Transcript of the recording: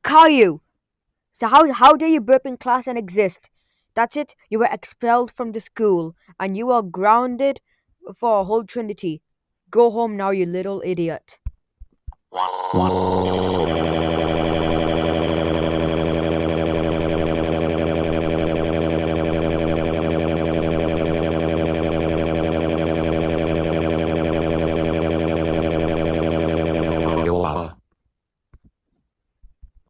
Caillou! So how dare you burp in class and exist? That's it. You were expelled from the school, and you are grounded for a whole trinity. Go home now, you little idiot.